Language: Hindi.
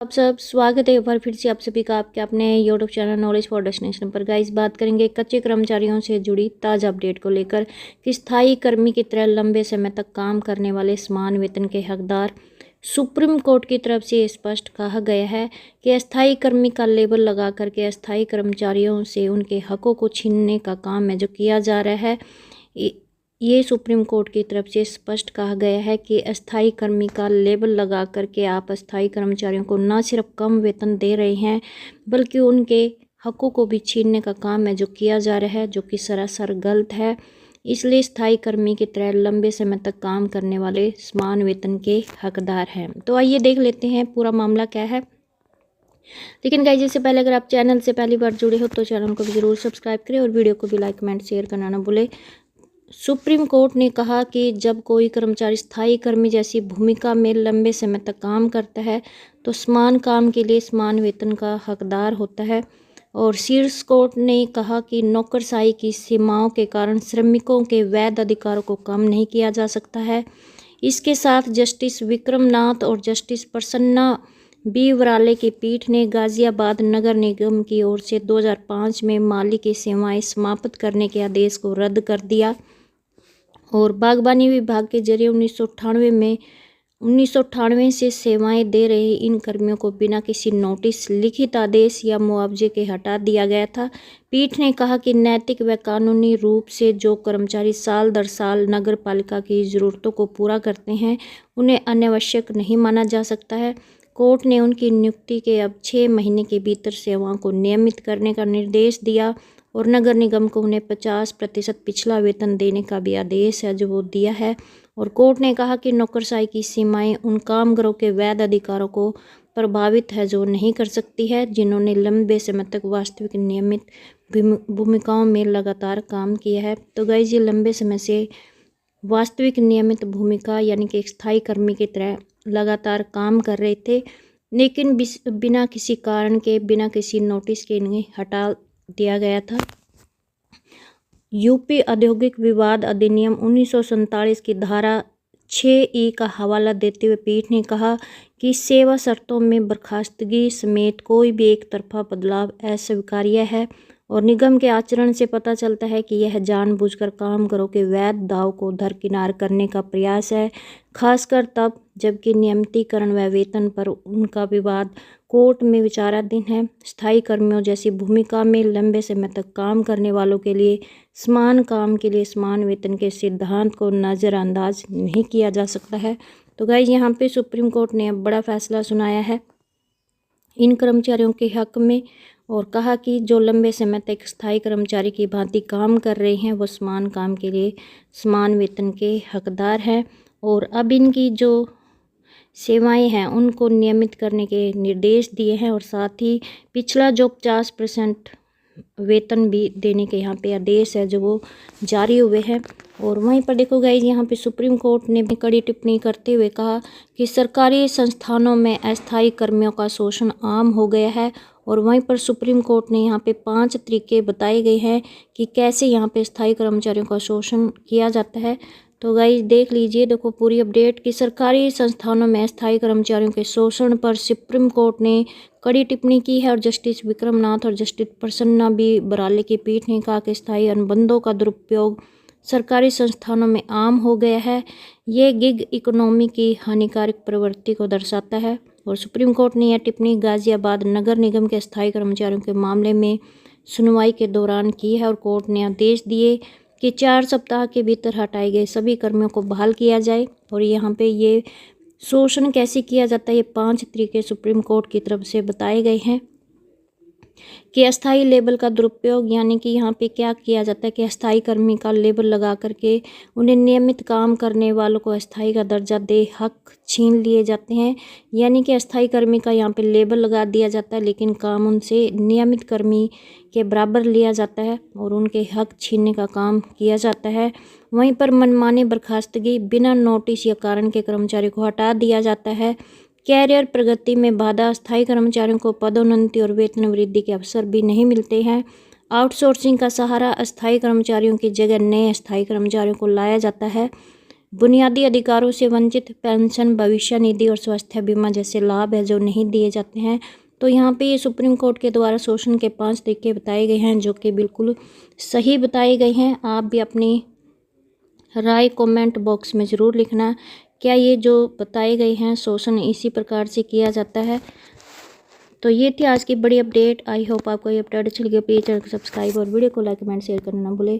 आप सब स्वागत है एक बार फिर से आप सभी का आपके अपने YouTube channel knowledge for destination पर। गाइस बात करेंगे कच्चे कर्मचारियों से जुड़ी ताज़ा अपडेट को लेकर कि स्थायी कर्मी की तरह लंबे समय तक काम करने वाले समान वेतन के हकदार। सुप्रीम कोर्ट की तरफ से स्पष्ट कहा गया है कि अस्थायी कर्मी का लेबल लगा करके अस्थायी कर्मचारियों से उनके हकों को छीनने का काम है जो किया जा रहा है। ये सुप्रीम कोर्ट की तरफ से स्पष्ट कहा गया है कि अस्थायी कर्मी का लेबल लगा करके आप अस्थायी कर्मचारियों को न सिर्फ कम वेतन दे रहे हैं बल्कि उनके हकों को भी छीनने का काम है जो किया जा रहा है, जो कि सरासर गलत है। इसलिए स्थायी कर्मी की तरह लंबे समय तक काम करने वाले समान वेतन के हकदार हैं। तो आइए देख लेते हैं पूरा मामला क्या है। लेकिन गाइस इससे पहले अगर आप चैनल से पहली बार जुड़े हो तो चैनल को भी ज़रूर सब्सक्राइब करें और वीडियो को भी लाइक कमेंट शेयर करना ना भूलें। सुप्रीम कोर्ट ने कहा कि जब कोई कर्मचारी स्थायी कर्मी जैसी भूमिका में लंबे समय तक काम करता है तो समान काम के लिए समान वेतन का हकदार होता है। और शीर्ष कोर्ट ने कहा कि नौकरशाही की सीमाओं के कारण श्रमिकों के वैध अधिकारों को कम नहीं किया जा सकता है। इसके साथ जस्टिस विक्रम नाथ और जस्टिस प्रसन्ना बी वराले की पीठ ने गाजियाबाद नगर निगम की ओर से 2005 में माली की सेवाएं समाप्त करने के आदेश को रद्द कर दिया और बागबानी विभाग के जरिए 1998 से सेवाएं दे रहे इन कर्मियों को बिना किसी नोटिस, लिखित आदेश या मुआवजे के हटा दिया गया था। पीठ ने कहा कि नैतिक व कानूनी रूप से जो कर्मचारी साल दर साल नगर पालिका की ज़रूरतों को पूरा करते हैं उन्हें अनावश्यक नहीं माना जा सकता है। कोर्ट ने उनकी नियुक्ति के अब 6 महीने के भीतर सेवाओं को नियमित करने का निर्देश दिया और नगर निगम को उन्हें 50% पिछला वेतन देने का भी आदेश है जो वो दिया है। और कोर्ट ने कहा कि नौकरशाही की सीमाएं उन कामगारों के वैध अधिकारों को प्रभावित है जो नहीं कर सकती है जिन्होंने लंबे समय तक वास्तविक नियमित भूमिकाओं में लगातार काम किया है। तो गाइस ये लंबे समय से वास्तविक नियमित भूमिका यानी कि एक स्थायी कर्मी की तरह लगातार काम कर रहे थे, लेकिन बिना किसी कारण के, बिना किसी नोटिस के इन्हें हटा दिया गया था। यूपी औद्योगिक विवाद अधिनियम 1947 की धारा 6E का हवाला देते हुए पीठ ने कहा कि सेवा शर्तों में बर्खास्तगी समेत कोई भी एक तरफा बदलाव अस्वीकार्य है और निगम के आचरण से पता चलता है कि यह जानबूझकर कामगारों के वैध दाव को दरकिनार करने का प्रयास है, खासकर तब जबकि नियमितीकरण व वेतन पर उनका विवाद कोर्ट में विचाराधीन है। स्थायी कर्मियों जैसी भूमिका में लंबे समय तक काम करने वालों के लिए समान काम के लिए समान वेतन के सिद्धांत को नज़रअंदाज नहीं किया जा सकता है। तो गाइस यहाँ पे सुप्रीम कोर्ट ने अब बड़ा फैसला सुनाया है इन कर्मचारियों के हक में और कहा कि जो लंबे समय तक स्थायी कर्मचारी की भांति काम कर रहे हैं वो समान काम के लिए समान वेतन के हकदार हैं और अब इनकी जो सेवाएं हैं उनको नियमित करने के निर्देश दिए हैं और साथ ही पिछला जो 50% वेतन भी देने के यहाँ पे आदेश है जो वो जारी हुए हैं। और वहीं पर देखो गाइस यहाँ पे सुप्रीम कोर्ट ने भी कड़ी टिप्पणी करते हुए कहा कि सरकारी संस्थानों में अस्थायी कर्मियों का शोषण आम हो गया है और वहीं पर सुप्रीम कोर्ट ने यहाँ पे 5 तरीके बताए गए हैं कि कैसे यहाँ पे स्थायी कर्मचारियों का शोषण किया जाता है। तो गाइस देख लीजिए, देखो पूरी अपडेट कि सरकारी संस्थानों में अस्थायी कर्मचारियों के शोषण पर सुप्रीम कोर्ट ने कड़ी टिप्पणी की है और जस्टिस विक्रम नाथ और जस्टिस प्रसन्ना बी बराले की पीठ ने कहा कि स्थायी अनुबंधों का दुरुपयोग सरकारी संस्थानों में आम हो गया है। ये गिग इकोनॉमी की हानिकारक प्रवृत्ति को दर्शाता है और सुप्रीम कोर्ट ने यह टिप्पणी गाजियाबाद नगर निगम के अस्थायी कर्मचारियों के मामले में सुनवाई के दौरान की है और कोर्ट ने आदेश दिए कि 4 सप्ताह के भीतर हटाए गए सभी कर्मियों को बहाल किया जाए। और यहाँ पे ये शोषण कैसे किया जाता है ये 5 तरीके सुप्रीम कोर्ट की तरफ से बताए गए हैं कि अस्थायी लेबल का दुरुपयोग यानी कि यहाँ पे क्या किया जाता है कि अस्थायी कर्मी का लेबल लगा करके उन्हें नियमित काम करने वालों को अस्थायी का दर्जा दे हक छीन लिए जाते हैं। यानी कि अस्थायी कर्मी का यहाँ पे लेबल लगा दिया जाता है लेकिन काम उनसे नियमित कर्मी के बराबर लिया जाता है और उनके हक छीनने का काम किया जाता है। वहीं पर मनमानी बर्खास्तगी बिना नोटिस या कारण के कर्मचारी को हटा दिया जाता है। कैरियर प्रगति में बाधा, अस्थायी कर्मचारियों को पदोन्नति और वेतन वृद्धि के अवसर भी नहीं मिलते हैं। आउटसोर्सिंग का सहारा, अस्थायी कर्मचारियों की जगह नए अस्थायी कर्मचारियों को लाया जाता है बुनियादी अधिकारों से वंचित, पेंशन, भविष्य निधि और स्वास्थ्य बीमा जैसे लाभ है जो नहीं दिए जाते हैं। तो यहाँ पे ये सुप्रीम कोर्ट के द्वारा शोषण के 5 तरीके बताए गए हैं जो कि बिल्कुल सही बताए गए हैं। आप भी अपनी राय कमेंट बॉक्स में ज़रूर लिखना, क्या ये जो बताए गए हैं शोषण इसी प्रकार से किया जाता है। तो ये थी आज की बड़ी अपडेट। आई होप आपको ये अपडेट अच्छी लगी। प्लीज़ चैनल को सब्सक्राइब और वीडियो को लाइक कमेंट शेयर करना ना भूलें।